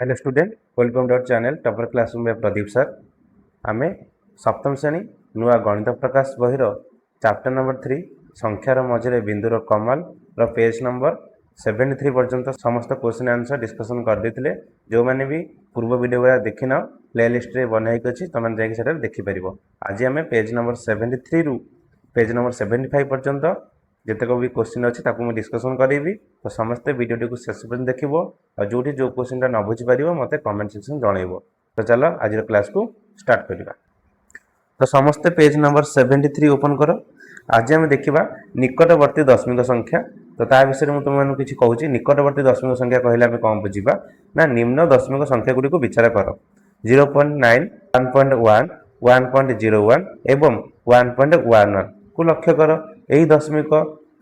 Hello student welcome to our channel topper classroom में Pradeep sir आम सप्तम श्रेणी नुआ गणित प्रकाश बहिर चैप्टर नंबर 3 संख्यार मझे बिंदुर कमाल पेज नंबर 73 पर्यंत समस्त क्वेश्चन आंसर डिस्कसन कर देते जो मैंने भी पूर्व वीडियो गुरा देखी ना प्ले लिस्ट रे बनाई अच्छी तुम जाकर देखिपर। आज आम पेज नंबर 73 रु पेज नंबर 75 पर्यंत जितक भी क्वेश्चन अच्छी मुझे डिस्कसन करी तो समस्ते वीडियो को शेष पर्यटन देख और जो क्वेश्चन न बुझीपर मत कमेंट सेक्शन जनइब। तो चलो आज क्लास को स्टार्ट करवा। तो समस्ते पेज नंबर 73 ओपन कर। आज आम देखा निकटवर्ती दशमिक संख्या। तो ता विषय में तुम किसी कहूँ निकटवर्ती दशमिक संख्या कहले आम कौन बुझा ना निम्न दशमिक संख्या गुड़ी को विचार कर 0.9 1.1 1.01 एवं 1.11 को लक्ष्य कर। यही दशमिक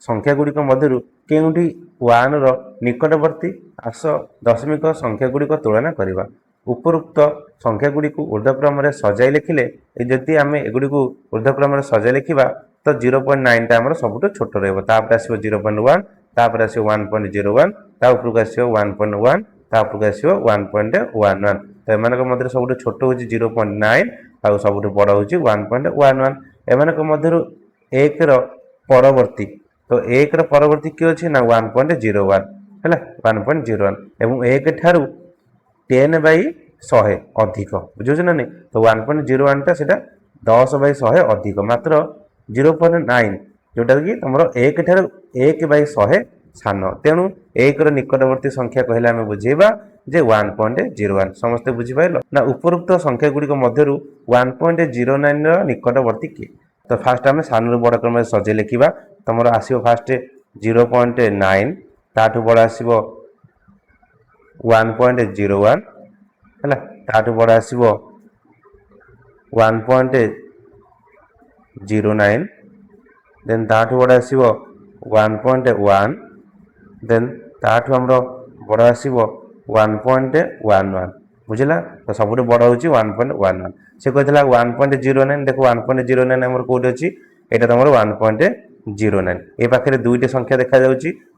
संख्या गुड़िक मध्य केउंठी 1 रो निकटवर्ती आस दशमिक संख्या गुड़िक तुलना करवा। उपरोक्त संख्या गुड़ी को ऊर्ध्वक्रम सजाई लिखिले जदि आम एगुड़ी को ऊर्ध्वक्रम सजाई लिखा तो 0.9 टा सबुठ छोट रहा आसो 0.1 तापर आसो 1.01 ता उपरको आसो 1.1 ता उपरको आसो 1.11 तो एम मध्य सबुठ छोट हूँ 0.9 आ सबुठ बड़ हूँ 1.11 एम मध्य एक परवर्ती तो एक परवर्ती किए अच्छे ना 1.01 है 1.01 एवं एक ठारू 10/100 अधिक बुझे ना नहीं। तो 1.01 टा से 10/100 अधिक मात्र 0.9 जोटा कि तुम एक ठारू 1/100 सान तेणु एक निकटवर्ती संख्या कहले आम बुझेबा जे 1.01 समस्ते बुझीपार ना। उपरोक्त संख्या गुड़िक मध्य 1.09 निकटवर्ती किए। तो फास्ट आम सान रु बड़ क्रम सजे लिखा तुम आसो फास्ट 0.9 ताठू बड़ आसो 1.01 है ताठू बड़ आसो 1.09 देन ताठू बड़ आसो 1.1 देन ताठू आम बड़ आसो 1.11 बुझला। तो सब बड़ हूँ 1.11 से कहता 1.09 देख 1.09 आम कौट अच्छी यहाँ तुम 1.09 ये पाखे दुईट संख्या देखा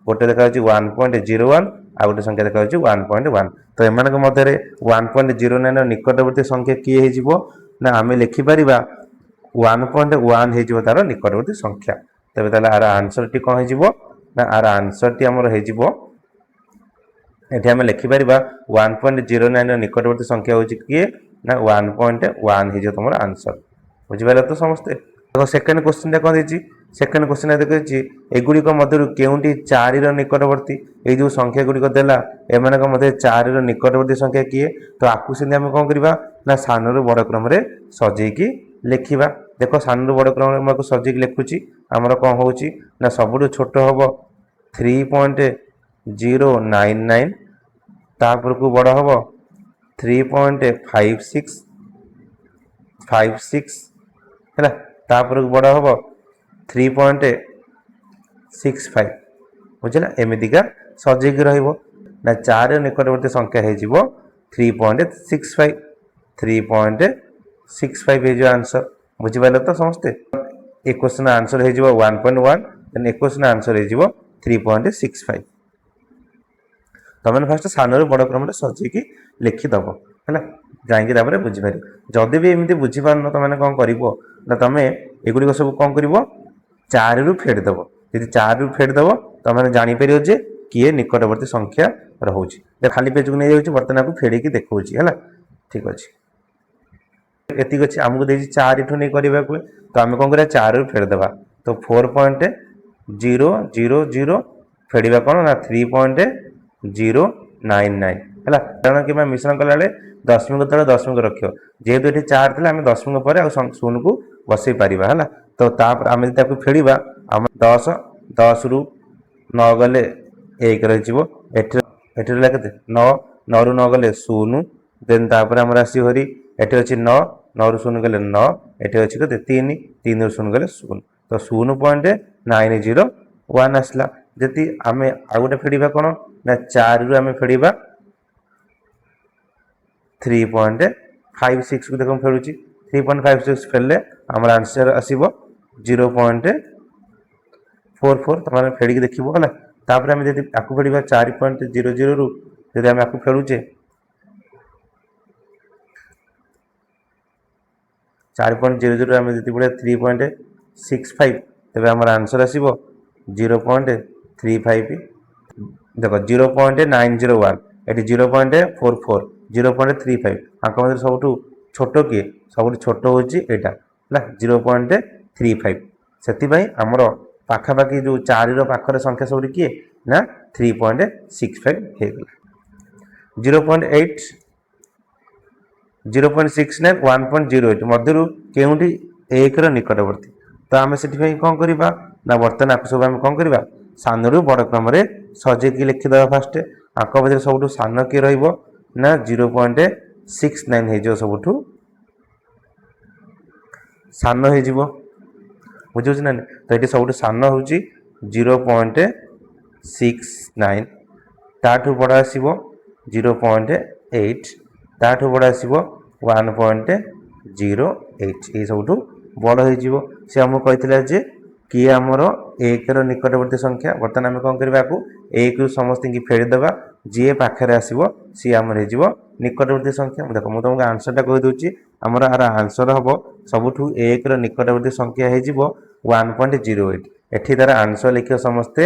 गोटे देखा 1.01 आ गोटे संख्या देखा 1.1 तो एम मध्य 1.09 निकटवर्ती संख्या किए ना आम लिखिपर 1.1 हो तार निकटवर्ती संख्या। तेज तार आंसर टी कौन ना आर आंसर टी आमर हो ये आम लिखिपर 1.09 निकटवर्ती संख्या हूँ किए ना 1.1 हो तुम आंसर बुझिपार। तो समस्ते देखो सेकेंड क्वेश्चन कौन देती सेकेंड क्वेश्चन देखिए एगुड़िक मध्य केउंटी 4 निकटवर्ती ये जो संख्या गुड़िक देला एम मध्य 4 निकटवर्ती संख्या किए तो आपको से आम कौन करवा ना सान रु बड़ क्रम सजेकी लिखा। देख सान रु बड़ क्रम सजेकी लिखुची आमर कौन हो ना सबुठ छोट हम 3.099 तापर को बड़ हम 3.56 है तापर को बड़ हम 3.65 बुझला एमतीका सजेक ना 4 निकटवर्ती संख्या हो 3.65 आंसर बुझिपार। तो समस्ते एक क्वेश्चन आंसर हो 1.1 देन एक क्वेश्चन आंसर हो 3.65 तुमने फास्ट सान बड़ क्रम सजेकी लिखिदब है जाकि बुझीपार। जदि भी एमती बुझीपार तुमने कौन कर तुम एगुड़िक सब कौन कर 4 रु फेड़देव यदि 4 रु फेड़देव तुमने जापर जे किए निकटवर्ती संख्या रोचे खाली पेज को नहीं जाऊँगी बर्तमान को फेड़िकी देखा है ठीक अच्छे एति अच्छे आमको देखिए 4 ठू नहीं करने को तो आम कौन कर 4 रु फेड़देवा तो 4.000 फेड़ा कौन ना 3.099 है कारण कि मिश्रण कला दशमिक तले दशमिक रख जेहेतु ये 4 थे आम दशमिक पर शून्य को बसई पार है तो आम फेड़ा आम 10 रु 9 गले 1 रही के 9 रु 9 गले 0 देन तापर आम आसी हरी एटी अच्छी 9 रु 0 गले 9 एटी अच्छी के 3 रु 0 गले 0 तो 0.901 आसला। जदि आम आउ गोटे फेड़ा कौन ना 4 रु आम फेड़ा 3.56 को देख फेड़ू 3.56 फेले आम आंसर आसो 0.44 तुम फेड़िकी देखो है आम जब आपको फेड़ा 4.00 रु जब आम आपको फेड़ुचे 4.00 आम जी पढ़ा 3.65 तेज आम आंसर आसो 0.35 देख 0.901 ये 0.44 0.35 आंक मध्य सब छोट किए सब छोट हूँ यहाँ 0.35 से आमर पाखापाखि जो 4 पाखर संख्या सब किए ना 3.65 होगा 0.8 0.69 1.08 मध्य केउंटी 1 निकटवर्ती तो आम से कौन करवा ना बर्तमान आपको सब आम कौन करवा सान रु बड़ क्रम सजेकी लिखिदे फास्ट आंक मध्य सब सान किए ना 0.69 हो सबुठ सान हो बुझे ना तो ये सब सान हूँ 0.69 ताठू बड़ा आसो 0.8 ताठू बड़ा आसो 1.08 ये सब बड़ हो सी आमको कहते जे किए आमर 1 निकटवर्ती संख्या बर्तमान आम कौन करवा 1 रु समस्त की फेरीदे जी पाखे आसो सी आमर हो निकटवर्ती संख्या देख मुझे तुमको आंसरटा कहीदे आमर आर आंसर हम सबुठ 1 निकटवर्ती संख्या हो 1.08 एठी तार आंसर लिख समस्ते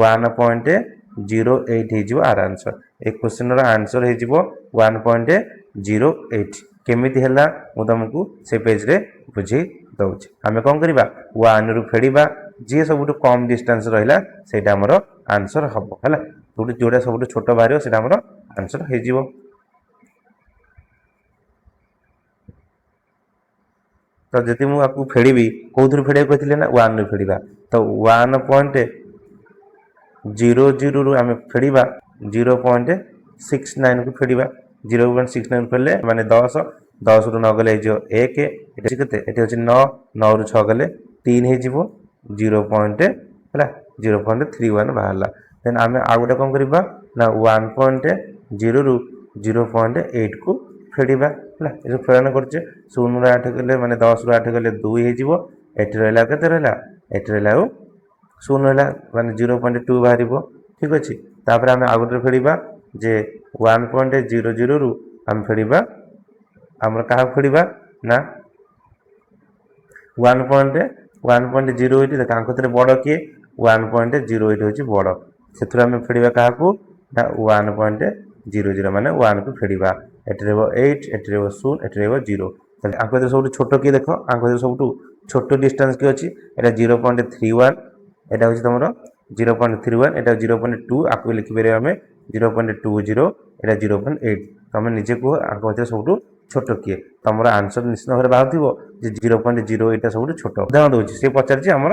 1.08 हो आर आंसर ए क्वेश्चन आंसर हो 1.08 केमिति हैला मु तुमको से पेज रे बुझे दउछि आमे कोन करबा 1 रु फेडिबा जे सबुठ कम डिस्टेंस रहिला सेटा हमर आंसर हबो हैला जोटा सबुठ छोट बाहरियो सेटा हमर आंसर हे जिवो तो जति मु आपको फेडिबी कोथुर फेडिया कहथिले ना 1 रु फेडिबा तो 1.00 रु आमे फेडिबा 0.69 को फेडिबा 0.69 फेडले माने 10 10 रु 9 गले जो 1 एटा केते एटा होची 9 9 रु 6 गले 3 हे जिवो 0.31 बाहरला देन आमे आ गोटे कोन करबा ना 1.0 रु 0.8 को फेडिबा हला ए जो फेडन करचे 0 रु 8 गले माने 10 रु 8 गले 2 हे जिवो एठी रहला केते रहला एठी रहला 0 रहला माने 0.2 बाहरिबो ठीक अछि तापर आमे आ गोटे फेडिबा जे 1.00 रु हम फेडिबा हमर कहा फेडिबा ना 1.08 देख आंक तरे बड़ किए 1.08 होची बड़ सेथुरा हम फेडिबा कहा को ना 1.00 माने 1 को फेडिबा एठी रहबो 8 एठी रहबो 0 एठी रहबो 0 तले आंक तरे सब छोट किए देखो आंक तरे सब छोट डिस्टेंस की अछि एटा 0.31 एटा होची तमरो 0.31 एटा 0.2 आकु लिखि बेरे हमें 0.20 एटा 0.8 तमे निजे को आंक मध्य सब छोट किए तमरा आंसर निश्चित भाव बाहुथिबो जे 0.0 एटा सब छोट उदाहरण दोछि से पचार जे हमर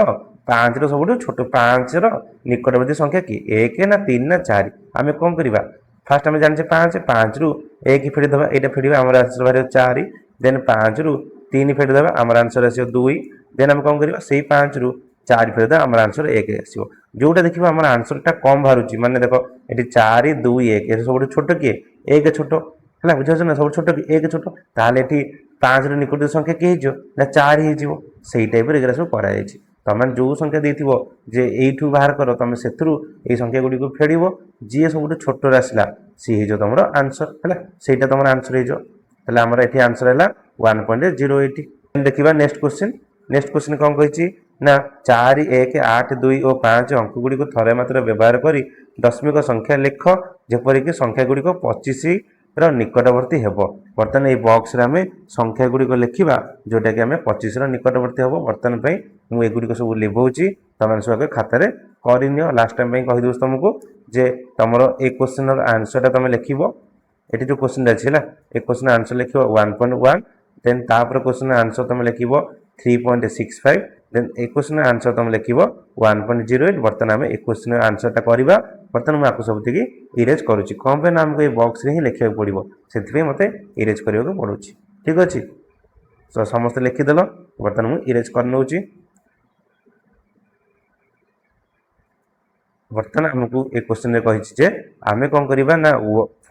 5 रो सब छोट 5 रो निकटवर्ती संख्या की 1 ना 3 ना 4 आमे कोन करबा फास्ट आमे जानि 5 5 रु 1 फेडी दबा एटा फेडीबा हमर आंसर बारे 4 देन 5 रु 3 फेडी दबा हमर आंसर आसियो 2 देन हम कोन करबा सेही 5 रु 4 फेडी दबा हमर आंसर 1 आसियो जोटा देखिबा हमर आंसरटा कम बाहरुची माने देखो एटी 4 2 1 ए सब छोट किए 1 छोट है बुझे ना सब छोट 1 छोट ताले एटी 5 रो निकट संख्या के हिजो ना 4 ही जीवो सेही टाइप रे एगरा सब करा जायछि तमे जो संख्या देथिबो जे एठू बाहर करो तमे सेथुरु ए संख्या गुडी को फेडिबो जे सब छोट रासला सी हिजो तमरो आंसर हैला सेटा तमरो आंसर हिजो तले हमर एठी आंसर हैला 1.08 देखिबा नेक्स्ट क्वेश्चन कोन कहिछि ना 4 1 8 2 और 5 अंक गुडी को थरे मात्र व्यवहार करी दशमिक संख्या लिख जेपरि कि संख्या गुडी को 25 रो निकटवर्ती हेबो बर्तन ए बॉक्स रे हमें संख्या गुडी को लिखिबा जोटा कि हमें 25 रो निकटवर्ती हेबो बर्तन पई मु ए गुडी को सब लिखौछि तमे सब खाता रे करिनियो लास्ट टाइम पई कहि दोस तुमको जे तमरो ए क्वेश्चन रो आंसर तमे लिखिबो एटी जो क्वेश्चन अछि हला ए क्वेश्चन आंसर लिखिबो 1.1 देन तापर क्वेश्चन आंसर तमे लिखिबो 3.65 देन ए क्वेश्चन आंसर तुम लिखिबो 1.08 बर्तन हमें ए क्वेश्चन आंसरटा करबा बर्तन मैं आपको सबथि इरेज करूची कम पे नाम को ए बॉक्स रे ही लिखिया पड़िबो सेथि मते इरेज करियो को पड़ुची ठीक अछि तो समस्त लिखि देलो बर्तन मु इरेज कर नउची बर्तन हमको ए क्वेश्चन रे कहिछि जे हमें कोन करबा ना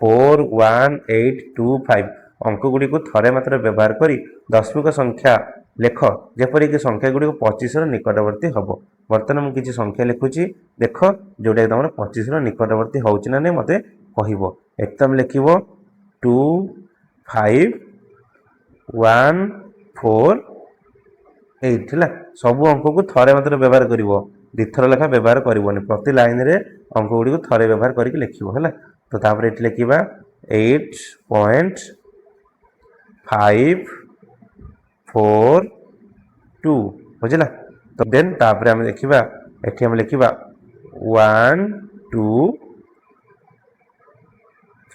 41825 अंक गुडी को थरे मात्र व्यवहार करी दशमिक संख्या लेख जेपरि कि संख्या गुडी को 25 रो निकटवर्ती हबो बर्तन मु किछि संख्या लिखुची देख जोटा तमर 25 रो निकटवर्ती होउची ना नै मते कहिबो एकदम लिखिबो 2 5 1 4 8 ହେଲା। ସବୁ ଅଙ୍କକୁ ଥରେ ମାତ୍ର ବ୍ୟବହାର କରିବ, ଦୁଇଥର ଲେଖା ବ୍ୟବହାର କରିବନି। ପ୍ରତି ଲାଇନରେ ଅଙ୍କ ଗୁଡ଼ିକୁ ଥରେ ବ୍ୟବହାର କରିକି ଲେଖିବ ହେଲା। ତ ତାପରେ ଏଠି ଲେଖିବା 8.542 ବୁଝିଲା। ତ ଦେନ୍ ତାପରେ ଆମେ ଦେଖିବା ଏଠି ଆମେ ଲେଖିବା 1 2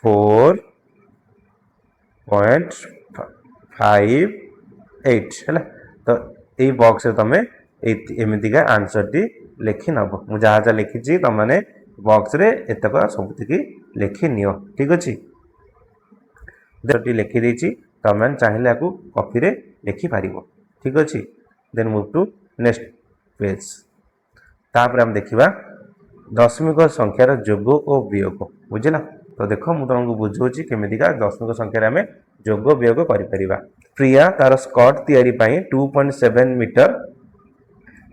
4.58 ହେଲା। ତ ଏଇ ବକ୍ସରେ ତମେ ଏମିତିକା ଆନ୍ସରଟି ଲେଖି ନେବ। ମୁଁ ଯାହା ଯାହା ଲେଖିଛି ତମମାନେ ବକ୍ସରେ ଏତକ ସବୁତିକି ଲେଖି ନିଅ, ଠିକ୍ ଅଛି। ଲେଖି ଦେଇଛି, ତମମାନେ ଚାହିଁଲେ ଆକୁ କପିରେ ଲେଖିପାରିବ, ଠିକ୍ ଅଛି। ଦେନ୍ ମୁଭ୍ ଟୁ ନେକ୍ସଟ ପେଜ୍। ତାପରେ ଆମେ ଦେଖିବା ଦଶମିକ ସଂଖ୍ୟାର ଯୋଗ ଓ ବିୟୋଗ, ବୁଝିଲା। ତ ଦେଖ ମୁଁ ତମକୁ ବୁଝାଉଛି କେମିତିକା ଦଶମିକ ସଂଖ୍ୟାରେ ଆମେ ଯୋଗ ବିୟୋଗ କରିପାରିବା। ପ୍ରିୟା ତାର ସ୍କର୍ଟ ତିଆରି ପାଇଁ 2.7 ମିଟର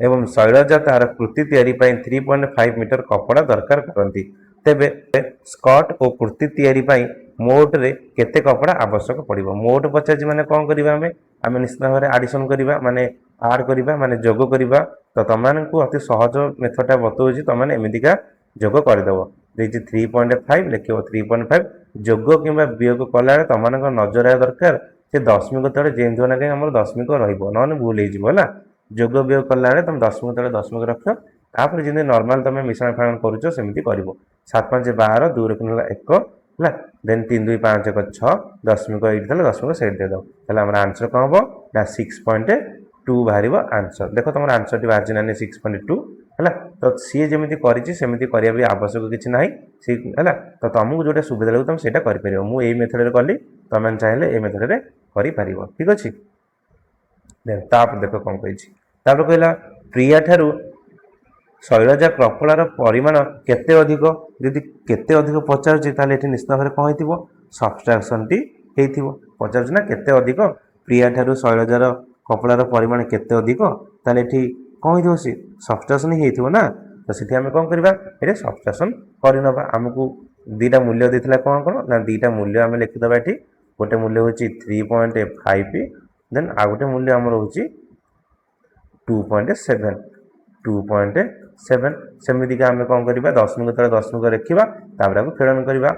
ଏବଂ ଶୈଳଜା ତାର କୃତି ତିଆରି ପାଇଁ 3.5 ମିଟର କପଡ଼ା ଦରକାର କରନ୍ତି। ତେବେ ସ୍କର୍ଟ ଓ କୁର୍ତ୍ତି ତିଆରି ପାଇଁ ମୋଟରେ କେତେ କପଡ଼ା ଆବଶ୍ୟକ ପଡ଼ିବ? ମୋଟ ପଚାରିଛି ମାନେ କ'ଣ କରିବା? ଆମେ ନିଶ୍ଚିତ ଭାବରେ ଆଡ଼ିସନ୍ କରିବା, ମାନେ ଆଡ଼ କରିବା, ମାନେ ଯୋଗ କରିବା। ତ ତମମାନଙ୍କୁ ଅତି ସହଜ ମେଥଡ଼ଟା ବତାଉଛି, ତମମାନେ ଏମିତିକା ଯୋଗ କରିଦେବ। ଦେଇଛି 3.5 ଲେଖିବ 3.5। ଯୋଗ କିମ୍ବା ବିୟୋଗ କଲାବେଳେ ତମମାନଙ୍କ ନଜର ଆସିବା ଦରକାର ସେ ଦଶମିକ ତଳେ ଯେମିତି ହେଲେ କାହିଁକି ଆମର ଦଶମିକ ରହିବ, ନହେଲେ ଭୁଲ ହେଇଯିବ ହେଲା। ଯୋଗ ବିୟୋଗ କଲାବେଳେ ତମେ ଦଶମିକ ତଳେ ଦଶମିକ ରଖିବ। ତାପରେ ଯେମିତି ନର୍ମାଲ ତମେ ମିଶାଣ ଫେଣାଣ କରୁଛ ସେମିତି କରିବ। 7 5 12 2 1 ହେଲା। ଦେନ୍ 3 2 5 1 6 ଦଶମିକ ଏଇଠି ଦେଲେ ଦଶମିକ ସେଇଠି ଦେଇଦେବ। ତାହେଲେ ଆମର ଆନ୍ସର କ'ଣ ହେବ ନା 6.2 ବାହାରିବ ଆନ୍ସର। ଦେଖ ତମର ଆନ୍ସରଟି ବାହାରିଛି ନା 6.2 ହେଲା। ତ ସିଏ ଯେମିତି କରିଛି ସେମିତି କରିବା ବି ଆବଶ୍ୟକ କିଛି ନାହିଁ ହେଲା। ତ ତମକୁ ଯେଉଁଟା ସୁବିଧା ଲାଗୁଛି ତମେ ସେଇଟା କରିପାରିବ। ମୁଁ ଏଇ ମେଥଡ଼ରେ କଲି, ତମେ ଚାହିଁଲେ ଏଇ ମେଥଡ଼ରେ କରିପାରିବ, ଠିକ୍ ଅଛି। ତାପରେ ଦେଖ କ'ଣ କହିଛି। ତାପରେ କହିଲା ପ୍ରିୟା ଠାରୁ ଶୈଳଜା କପଡ଼ାର ପରିମାଣ କେତେ ଅଧିକ? ଯଦି କେତେ ଅଧିକ ପଚାରୁଛି ତାହେଲେ ଏଠି ନିଶ୍ଚିତ ଭାବରେ କ'ଣ ହେଇଥିବ? ସବଷ୍ଟ୍ରାକ୍ସନଟି ହେଇଥିବ। ପଚାରୁଛି ନା କେତେ ଅଧିକ, ପ୍ରିୟା ଠାରୁ ଶୈଳଜାର କପଡ଼ାର ପରିମାଣ କେତେ ଅଧିକ, ତାହେଲେ ଏଠି କ'ଣ ହେଇଥିବ? ସେ ସବଷ୍ଟ୍ରାକ୍ସନ ହିଁ ହେଇଥିବ ନା। ତ ସେଠି ଆମେ କ'ଣ କରିବା? ଏଠି ସବଷ୍ଟ୍ରାକ୍ସନ କରିନେବା। ଆମକୁ ଦୁଇଟା ମୂଲ୍ୟ ଦେଇଥିଲା, କ'ଣ କ'ଣ ନା ଦୁଇଟା ମୂଲ୍ୟ ଆମେ ଲେଖିଦେବା ଏଠି। ଗୋଟେ ମୂଲ୍ୟ ହେଉଛି 3.5, ଦେନ୍ ଆଉ ଗୋଟେ ମୂଲ୍ୟ ଆମର ହେଉଛି 2.7। ସେମିତିକା ଆମେ କ'ଣ କରିବା? ଦଶମିକ ତଳେ ଦଶମିକ ଲେଖିବା, ତାପରେ ଆମେ ଫେଳନ କରିବା।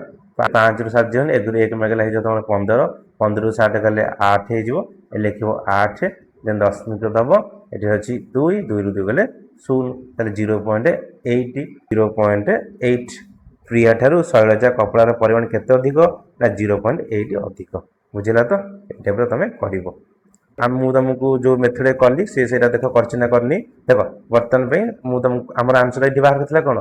5ରୁ 7 ଯିବନି, 1ରୁ 1 ମାଗିଲେ ହେଇଯିବ ତମର 15, 15ରୁ 7 ଗଲେ 8 ହେଇଯିବ। ଏ ଲେଖିବ 8, ଦେନ୍ ଦଶମିକ ଦେବ। ଏଠି ଅଛି 2, 2ରୁ 2 ଗଲେ 0, ତାହେଲେ 0.8। ପ୍ରିୟା ଠାରୁ ଶୈଳଜା କପଡ଼ାର ପରିମାଣ କେତେ ଅଧିକ ନା 0.8 ଅଧିକ, ବୁଝିଲା ତ। ଏଇ ଟାଇପ୍ର ତମେ କରିବ। ମୁଁ ତୁମକୁ ଯେଉଁ ମେଥଡ଼ରେ କଲି ସେଇଟା ଦେଖ କରିଛି ନା କରିନି। ଦେଖ ବର୍ତ୍ତମାନ ପାଇଁ ମୁଁ ତୁମକୁ ଆମର ଆନ୍ସର ଏଠି ବାହାର କରିଥିଲା କ'ଣ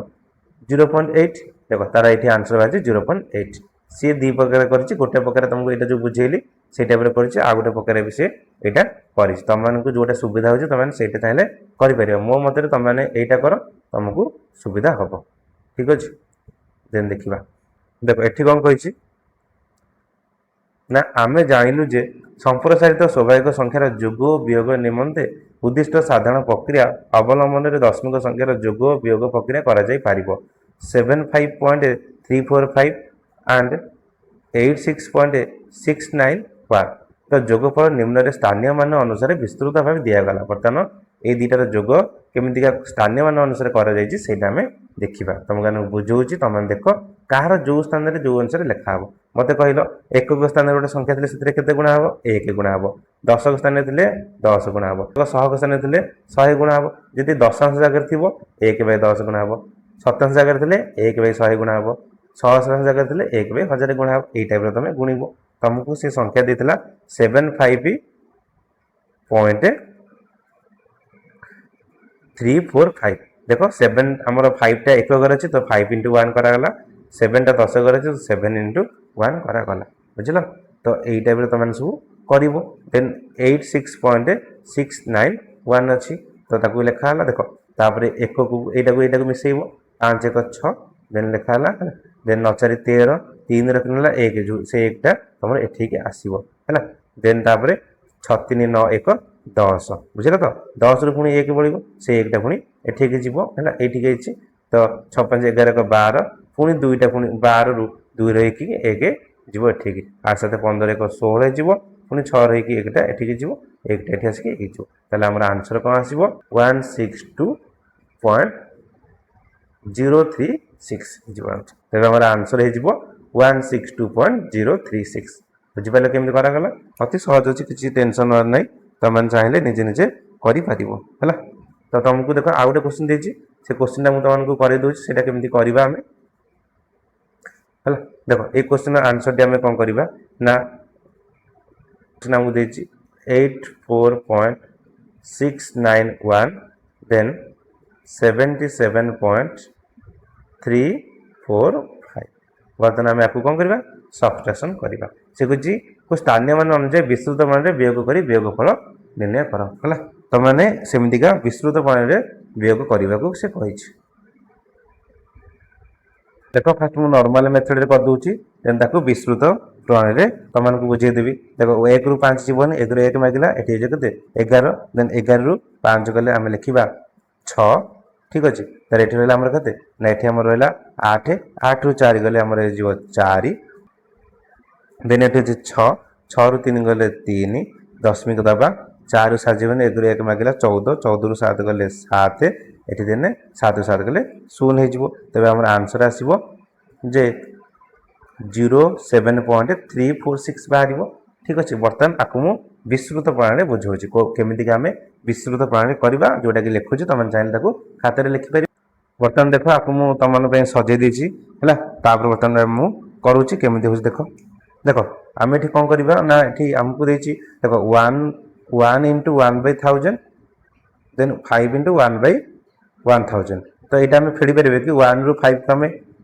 0.8। ଦେଖ ତାର ଏଠି ଆନ୍ସର ବାହାରିଛି 0.8। ସିଏ ଦୁଇ ପ୍ରକାର କରିଛି। ଗୋଟେ ପ୍ରକାର ତୁମକୁ ଏଇଟା ଯେଉଁ ବୁଝେଇଲି ସେଇ ଟାଇପ୍ରେ କରିଛି, ଆଉ ଗୋଟେ ପ୍ରକାର ବି ସିଏ ଏଇଟା କରିଛି। ତୁମମାନଙ୍କୁ ଯେଉଁଟା ସୁବିଧା ହେଉଛି ତୁମମାନେ ସେଇଟା ଚାହିଁଲେ କରିପାରିବ। ମୋ ମତରେ ତୁମମାନେ ଏଇଟା କର, ତୁମକୁ ସୁବିଧା ହେବ, ଠିକ୍ ଅଛି। ଦେନ୍ ଦେଖିବା। ଦେଖ ଏଠି କ'ଣ କହିଛି ନା ଆମେ ଜାଣିଲୁ ଯେ ସମ୍ପ୍ରସାରିତ ସ୍ୱାଭାବିକ ସଂଖ୍ୟାର ଯୋଗ ଓ ବିୟୋଗ ନିମନ୍ତେ ଉଦ୍ଦିଷ୍ଟ ସାଧାରଣ ପ୍ରକ୍ରିୟା ଅବଲମ୍ବନରେ ଦଶମିକ ସଂଖ୍ୟାର ଯୋଗ ଓ ବିୟୋଗ ପ୍ରକ୍ରିୟା କରାଯାଇପାରିବ। 75.345 ଆଣ୍ଡ 86.691। ତ ଯୋଗଫଳ ନିମ୍ନରେ ସ୍ଥାନୀୟ ମାନ ଅନୁସାରେ ବିସ୍ତୃତ ଭାବେ ଦିଆଗଲା। ବର୍ତ୍ତମାନ ଏଇ ଦୁଇଟାର ଯୋଗ କେମିତିକା ସ୍ଥାନୀୟ ମାନ ଅନୁସାରେ କରାଯାଇଛି ସେଇଟା ଆମେ ଦେଖିବା। ତୁମମାନଙ୍କୁ ବୁଝାଉଛି, ତୁମମାନେ ଦେଖ କାହାର ଯେଉଁ ସ୍ଥାନରେ ଯେଉଁ ଅନୁସାରେ ଲେଖା ହେବ। ମୋତେ କହିଲ ଏକକ ସ୍ଥାନରେ ଗୋଟେ ସଂଖ୍ୟା ଥିଲେ ସେଥିରେ କେତେ ଗୁଣା ହେବ? 1 ଗୁଣା ହେବ। ଦଶକ ସ୍ଥାନରେ ଥିଲେ 10 ଗୁଣା ହେବ। ସହକ ସ୍ଥାନରେ ଥିଲେ 100 ଗୁଣା ହେବ। ଯଦି ଦଶାଂଶ ଜାଗାରେ ଥିବ 1/10 ଗୁଣା ହେବ। ଶତାଂଶ ଜାଗାରେ ଥିଲେ 1/100 ଗୁଣା ହେବ। ସହସ୍ରାଂଶ ଜାଗାରେ ଥିଲେ 1/1000 ଗୁଣା ହେବ। ଏଇ ଟାଇପ୍ର ତୁମେ ଗୁଣିବ। ତୁମକୁ ସେ ସଂଖ୍ୟା ଦେଇଥିଲା 75.345। ଦେଖ 7 ଆମର 5ଟା ଏକକରେ ଅଛି, ତ 5 × 1 କରାଗଲା। 7ଟା ଦଶକରେ ଅଛି, 7 × 1 କରାଗଲା, ବୁଝିଲ। ତ ଏଇ ଟାଇପ୍ରେ ତୁମମାନେ ସବୁ କରିବ। ଦେନ୍ 86.691 ଅଛି, ତ ତାକୁ ଲେଖା ହେଲା। ଦେଖ ତାପରେ ଏକକୁ ଏଇଟାକୁ ମିଶାଇବ। 5 1 6, ଦେନ୍ ଲେଖା ହେଲା। ଦେନ୍ 9 4 13, 3 ରଖିନେଲା 1, ସେ 1ଟା ତୁମର ଏଠିକି ଆସିବ ହେଲା। ଦେନ୍ ତାପରେ 6 3 9 1 10, ବୁଝିଲ ତ। 10ରୁ ପୁଣି 1 ବଳିବ, ସେ 1ଟା ପୁଣି ଏଠିକି ଯିବ ହେଲା। ଏଇଠିକି ହେଇଛି, ତ 6 5 11 1 12, ପୁଣି 2ଟା ପୁଣି 12ରୁ 2 ରହିକି 1 ଯିବ ଏଠିକି। 8 7 15 1 16 ଯିବ, ପୁଣି 6 ରହିକି 1ଟା ଏଠିକି ଯିବ। एकटा एठी आसी एक हिजो ताले हमर आंसर कोन आसीबो 162.036 हिजो ताले हमर आंसर हे जिवो 162.036 बुझि पाले केमि करा गला अति सहज अछि किछि टेंशन नै तमन चाहिले निजे निजे करि पारिबो हला तो तुमको देखो आ गोटे क्वेश्चन देछि से क्वेश्चन ता मु तुमको करि दोछि सेटा केमि करबा हमें हला देखो ए क्वेश्चन आंसर दे हमें कोन करबा ना क्वेश्चन हमको देछि 84.691 then 77.345 वर्तमान आम आपको कौन करवा सब्ट्रैक्शन करवा से कुछ स्थानीय मान अनुसार विस्तृत मान वियोग कर वियोगफल निर्णय कर है तो मैंने सेमतिका विस्तृत मान वियोग करने को से कही देख फास्ट मुझे नॉर्मल मेथड रे कर दूची देन ताको विस्तृत प्रणाली रे तुमको बुझेदेवी देखो 1 रु 5 जीवन 1 रु 1 मागिला एठी जे कते 11 देन 11 रु 5 गले आमे लिखिबा 6 ठीक अछि तर एठी रहला हमर कते ना एठी हमर रहला 8 8 रु 4 गले हमर जीव 4 देन एठी 6 6 रु 3 गले 3 दशमिक दबा 4 रु 7 जीवन 1 रु 1 मागिला 14 14 रु 7 गले 7 एठी देने 7 रु 7 गले 0 हे जीवो तबे हमर आंसर आसीबो जे 07.346 बाहर ठीक अच्छे बर्तमान आपको मुझे विस्तृत प्रणाली बुझाऊँगी केमितिक आम विस्तृत प्रणाली करवा जोटा कि लिखुची तुम चाहिए खाते लिखिपर बर्तमान देख आपको मुझे तुम सजे देती है बर्तमान मुझे करुच्ची केमी हूँ देख देख आम ये कौन करवा ना ये आमको देख 1 into 1/1000 देन 5 into 1/1000 तो यहाँ आम फेड़ी पारे कि 1 रु 5 को आम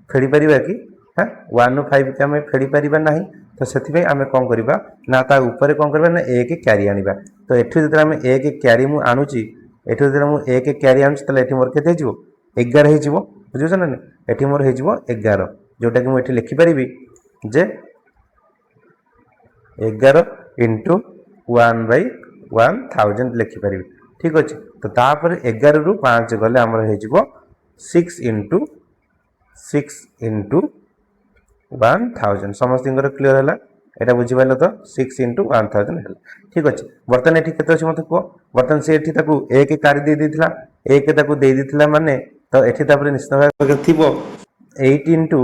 फेड़ी पार कि हाँ 1 रु 5 को आम फेड़ी पार ना तो से आम कौन करवा ना ता ऊपर कौन करवा ना एक क्यारी आनिबा तो एठू जो आम एक क्यारी मु आणुची एठू जो मु एक क्यारी आणुची तले एठी मोर केते हिजो 11 हिजो बुझुछ ना एठी मोर हिजो 11 जोटा कि मु एठी लिखि परिबी जे 11 into 1/1000 लिखि परिबी ठीक अछि तो तापर 11 रु 5 गले हमर हिजो 6 into 1000 समस्त क्लियर है यहाँ बुझीपाल तो 6 into 1000 है ठीक अच्छे बर्तमान ये केते अच्छे मत कह बर्तमान से एक कारी दे देता एक दे देता माने तो ये निश्चित भाव थी 8 into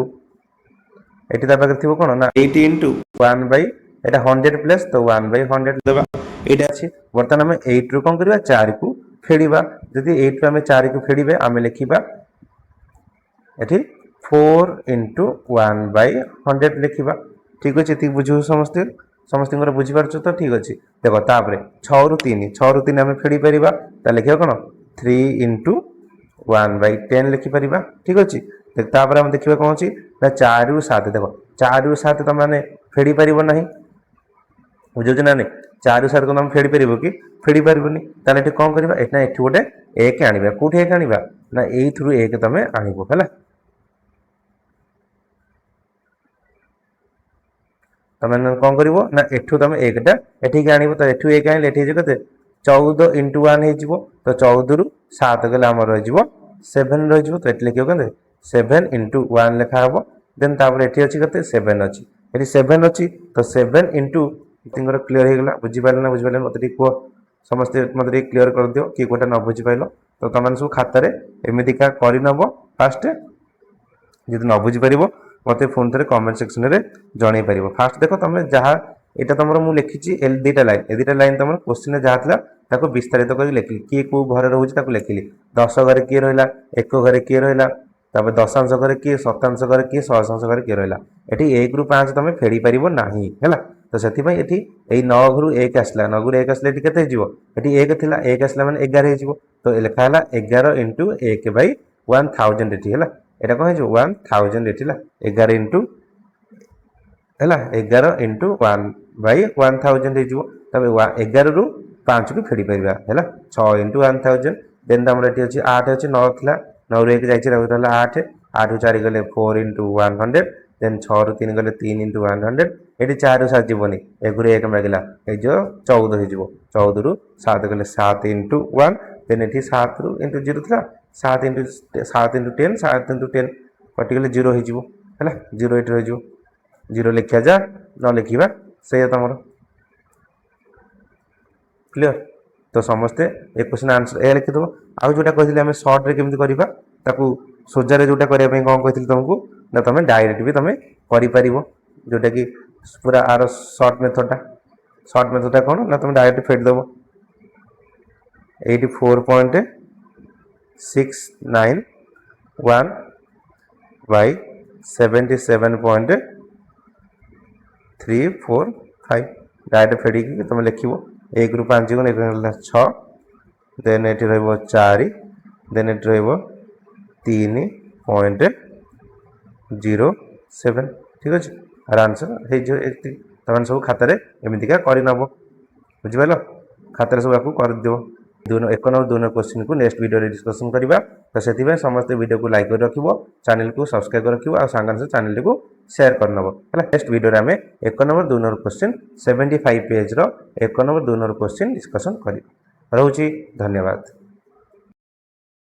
ये थी कौन ना 8 into 1/100 प्लस तो 1/100 देवा यहाँ अच्छे बर्तमान आम 8 रु कौन करवा 4 को फेड़ा जदि 8 रु आम 4 को फेड़े आम लिखा ये 4 into 1/100 लिखा ठीक अच्छे ये बुझे समस्त समस्त बुझीपार तो ठीक अच्छे देख तापर 6 रु 3 आम फेड़ी पार लिखा कौन 3 into 1/10 लिखिपर ठीक अच्छे तापर आम देखा कौन अच्छी ना 4 रु 7 देख 4 रु 7 तुम मैंने फेड़ी पार ना बुझे ना नहीं 4 रु 7 को तुम फेड़ी पार कि फेड़ी पारनी ताले कौन करवा ये गोटे एक आना कौटे एक आना ना ये एक तुम आनब है तुम कौन कर ना एठू तुम एकटा एठिक आन तो एठू एक आने ये कते 14 into 1 हो तो 14 रु 7 गले आम रही 7 रही तो ये लिखे कहते 7 into 1 लिखा हे देन तापर ये अच्छी कते 7 अच्छी ये 7 अच्छी तो 7 into क्लियर हो गला बुझीपारे ना बुझीपारे मत कह समस्ते मत क्लियर कर दियो कि गोटे न बुझीपाल तो तुम सब खातार एमतीका करनब फास्ट जी न बुझीपार मत फोन थे कमेंट सेक्शन में जन पार फास्ट देख तुम जहाँ यहाँ तुम मुझे लिखी दुटा लाइन तुम क्वेश्चन जहाँ था विस्तारित कर लिखिली किए कौ घर रोचे लिखिली 10 घर किए रहा 1 घर किए रहा तापर दशांश घर किए शतांश घर किए सहशांश घर किए रहा ये 1 रु 5 तुम फेड़ी पार ना है तो से ये 9 घरु 1 आसला 9 घरु 1 आसले ये 1 थिला 1 आसला मैंने 11 हो तो लिखा है 11 into 1/1000 ये है यहाँ कौन हो 1000 ये 11 into है 11 into 1/1000 हो 11 रु 5 को फेड़ी पार है 6 into 1000 देन तुम ये अच्छी 8 अच्छी 9 थी 9 रु 1 जाइए 8 8 रु 4 गले 4 into 100 देन 6 रु 3 गले 3 into 100 ये 4 रु 7 जीवनी 1 रु 1 मागिला ये 14 हो 14 रु 7 गले 7 into 1 देन ये 7 रु into 0 था 7 into 10 7 into 10 कटिगले 0 हो 0 ये रही 0 लिखा जा न लिखा से तुम क्लियर। तो समस्ते ए क्वेश्चन आंसर ए लिखिदेव। आउ जोटा कही आम सर्ट्रे केमी करवा ताकू सोजारे जोटा करने कौन कही तुमको ना तुम डायरेक्ट भी तुम कर जोटा कि पूरा आर सर्ट मेथडटा कौन ना तुम डायरेक्ट फेटदेव 84.691 बाई 77.345 डायरेक्ट फेटिक तुम लिख 1 रु 5 गुण 6 देन ये रही 4 देन ये रही 3.07 ठीक अच्छे आर आंसर तुम सब खातार एमतीका करनब बुझिपाल खातार सब आपको करदेव 1 नंबर 2 नंबर क्वेश्चन को नेक्स्ट वीडियो डिस्कसन करवा। तो से समस्त वीडियो को लाइक कर रखिबो चैनल को सब्सक्राइब कर रखिबो और सांगन से चैनल को शेयर करनब है। नेक्स्ट वीडियो में 1 नंबर 2 नंबर क्वेश्चन 75 पेज रो 1 नंबर 2 नंबर क्वेश्चन डिस्कसन करिबो। रहउची धन्यवाद।